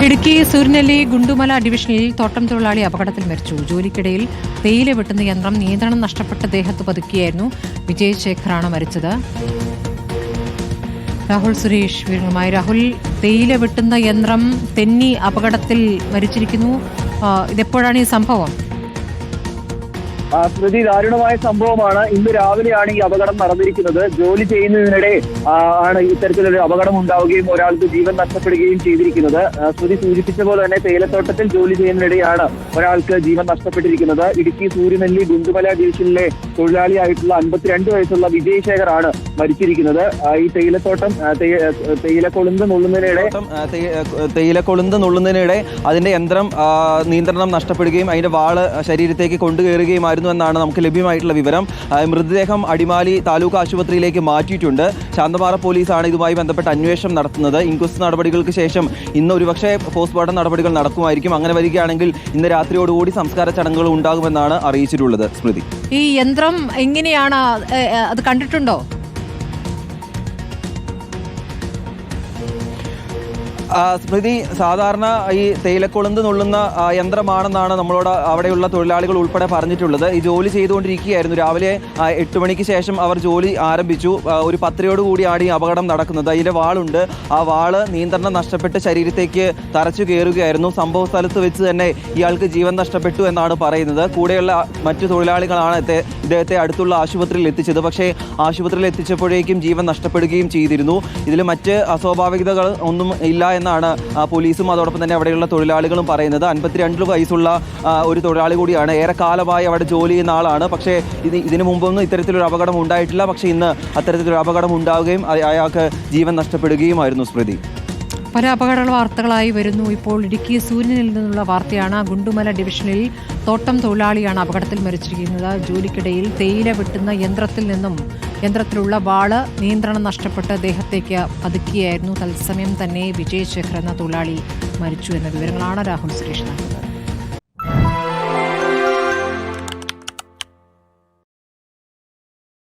ഇടുക്കി സൂര്യനെല്ലി ഗുണ്ടുമല ഡിവിഷനിൽ തോട്ടം തൊഴിലാളി അപകടത്തിൽ മരിച്ചു. ജോലിക്കിടയിൽ തേയില വെട്ടുന്ന യന്ത്രം നിയന്ത്രണം നഷ്ടപ്പെട്ട ദേഹത്ത് പതുക്കിയായിരുന്നു. വിജയ് ശേഖറാണ് മരിച്ചത്. രാഹുൽ സുരേഷ് വിവരങ്ങളുമായി. രാഹുൽ, തേയില വെട്ടുന്ന യന്ത്രം തെന്നി അപകടത്തിൽ മരിച്ചിരിക്കുന്നു. ഇതെപ്പോഴാണ് ഈ സംഭവം? സ്മൃതി, ദാരുണമായ സംഭവമാണ്. ഇന്ന് രാവിലെയാണ് ഈ അപകടം നടന്നിരിക്കുന്നത്. ജോലി ചെയ്യുന്നതിനിടെ ആണ് ഇത്തരത്തിലൊരു അപകടം ഉണ്ടാവുകയും ഒരാൾക്ക് ജീവൻ നഷ്ടപ്പെടുകയും ചെയ്തിരിക്കുന്നത്. സ്മൃതി സൂചിപ്പിച്ച പോലെ തന്നെ തേയിലത്തോട്ടത്തിൽ ജോലി ചെയ്യുന്നതിനിടെയാണ് ഒരാൾക്ക് ജീവൻ നഷ്ടപ്പെട്ടിരിക്കുന്നത്. ഇടുക്കി സൂര്യനെല്ലി ഗുണ്ടുമല ഡിവിഷനിലെ തൊഴിലാളിയായിട്ടുള്ള 52 വയസ്സുള്ള വിജയ് ശേഖറാണ് മരിച്ചിരിക്കുന്നത്. ഈ തേയിലത്തോട്ടം തേയിലക്കൊളുന്ത് നുള്ളുന്നതിനിടെ അതിന്റെ യന്ത്രം നിയന്ത്രണം നഷ്ടപ്പെടുകയും അതിന്റെ വാള് ശരീരത്തേക്ക് കൊണ്ടുകയറുകയുമായിരുന്നു എന്നാണ് നമുക്ക് ലഭ്യമായിട്ടുള്ള വിവരം. മൃതദേഹം അടിമാലി താലൂക്ക് ആശുപത്രിയിലേക്ക് മാറ്റിയിട്ടുണ്ട്. ശാന്തമാറ പോലീസാണ് ഇതുമായി ബന്ധപ്പെട്ട് അന്വേഷണം നടത്തുന്നത്. ഇൻക്വസ്റ്റ് നടപടികൾക്ക് ശേഷം ഇന്ന് ഒരുപക്ഷെ പോസ്റ്റ്മോർട്ടം നടപടികൾ നടക്കുമായിരിക്കും. അങ്ങനെ വരികയാണെങ്കിൽ ഇന്ന് രാത്രിയോടുകൂടി സംസ്കാര ചടങ്ങുകൾ ഉണ്ടാകുമെന്നാണ് അറിയിച്ചിട്ടുള്ളത്. സ്മൃതി, ഈ യന്ത്രം എങ്ങനെയാണ് അത് കണ്ടിട്ടുണ്ടോ? സ്മൃതി, സാധാരണ ഈ തേയിലക്കൊളുന്ത് നുള്ളുന്ന യന്ത്രമാണെന്നാണ് നമ്മളോട് അവിടെയുള്ള തൊഴിലാളികൾ ഉൾപ്പെടെ പറഞ്ഞിട്ടുള്ളത്. ഈ ജോലി ചെയ്തുകൊണ്ടിരിക്കുകയായിരുന്നു. രാവിലെ 8 മണിക്ക് ശേഷം അവർ ജോലി ആരംഭിച്ചു. ഒരു 10:00 ഈ അപകടം നടക്കുന്നത്. അതിൻ്റെ വാളുണ്ട്. ആ വാള് നിയന്ത്രണം നഷ്ടപ്പെട്ട് ശരീരത്തേക്ക് തറച്ചു കയറുകയായിരുന്നു. സംഭവ സ്ഥലത്ത് വെച്ച് തന്നെ ഇയാൾക്ക് ജീവൻ നഷ്ടപ്പെട്ടു എന്നാണ് പറയുന്നത്. കൂടെയുള്ള മറ്റു തൊഴിലാളികളാണ് ഇദ്ദേഹത്തെ അടുത്തുള്ള ആശുപത്രിയിൽ എത്തിച്ചത്. പക്ഷേ ആശുപത്രിയിൽ എത്തിച്ചപ്പോഴേക്കും ജീവൻ നഷ്ടപ്പെടുകയും ചെയ്തിരുന്നു. ഇതിൽ മറ്റ് അസ്വാഭാവികതകൾ ഒന്നും ഇല്ല എന്നാണ് പോലീസും അതോടൊപ്പം തന്നെ അവിടെയുള്ള തൊഴിലാളികളും പറയുന്നത്. 52 വയസ്സുള്ള ഒരു തൊഴിലാളി കൂടിയാണ്. ഏറെക്കാലമായി അവിടെ ജോലി ചെയ്യുന്ന ആളാണ്. പക്ഷേ ഇതിനു മുമ്പൊന്നും ഇത്തരത്തിലൊരു അപകടം ഉണ്ടായിട്ടില്ല. പക്ഷേ ഇന്ന് അത്തരത്തിലൊരു അപകടം ഉണ്ടാവുകയും അയാൾക്ക് ജീവൻ നഷ്ടപ്പെടുകയുമായിരുന്നു. സ്മൃതി, പല അപകട വാർത്തകളായി വരുന്നു. ഇപ്പോൾ ഇടുക്കി സൂര്യനിൽ നിന്നുള്ള വാർത്തയാണ്. ഗുണ്ടുമല ഡിവിഷനിൽ തോട്ടം തൊഴിലാളിയാണ് അപകടത്തിൽ മരിച്ചിരിക്കുന്നത്. ജോലിക്കിടയിൽ തേയില വെട്ടുന്ന യന്ത്രത്തിലുള്ള വാള് നിയന്ത്രണം നഷ്ടപ്പെട്ട് ദേഹത്തേക്ക് പതുക്കിയായിരുന്നു. തത്സമയം തന്നെ വിജയ് ശേഖർ എന്ന തൊഴിലാളി മരിച്ചു എന്ന വിവരങ്ങളാണ് രാഹുൽ സുരേഷ് നൽകുന്നത്.